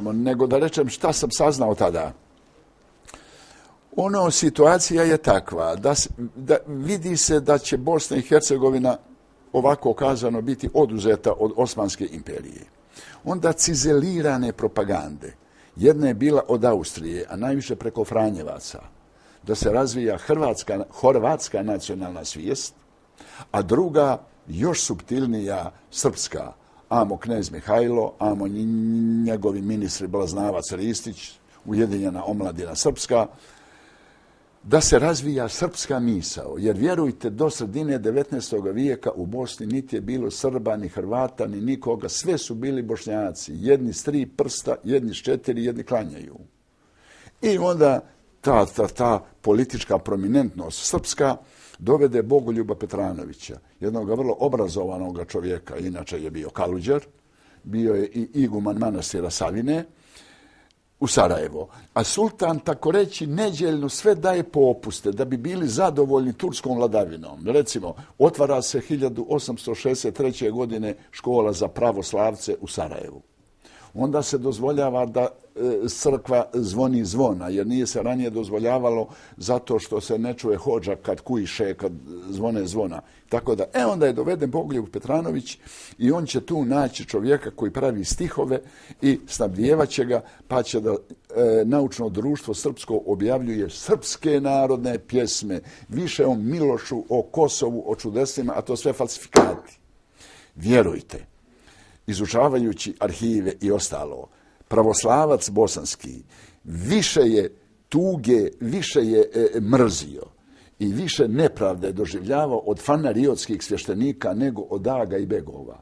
nego da rečem šta sam saznao tada. Situacija je takva da vidi se da će Bosna i Hercegovina, ovako kazano, biti oduzeta od Osmanske imperije. Onda cizelirane propagande. Jedna je bila od Austrije, a najviše preko Franjevaca, da se razvija horvatska nacionalna svijest, a druga, još suptilnija, srpska. Amo knez Mihajlo, amo njegovi ministri Blaznavac Ristić, Ujedinjena omladina srpska, da se razvija srpska misao. Jer vjerujte, do sredine 19. vijeka u Bosni niti je bilo Srba, ni Hrvata, ni nikoga. Sve su bili Bošnjaci. Jedni s 3 prsta, jedni s 4, jedni klanjaju. I onda ta politička prominentnost srpska dovede Bogoljuba Petranovića, jednog vrlo obrazovanog čovjeka, inače je bio kaluđer, bio je i iguman manastira Savine, u Sarajevo. A sultan, tako reći, neđeljno sve daje popuste da bi bili zadovoljni turskom vladavinom. Recimo, otvara se 1863. godine škola za pravoslavce u Sarajevu. Onda se dozvoljava da crkva zvoni zvona, jer nije se ranije dozvoljavalo zato što se ne čuje hodža kad kujiše, kad zvone zvona. Tako da, onda je doveden Bogoljub Petranović i on će tu naći čovjeka koji pravi stihove i snabdijevaće ga, pa će da naučno društvo srpsko objavljuje srpske narodne pjesme, više o Milošu, o Kosovu, o čudesima, a to sve falsifikati. Vjerujte, izučavajući arhive i ostalo, pravoslavac bosanski više je tuge, više je mrzio i više nepravde doživljavao od fanariotskih svještenika nego od aga i begova.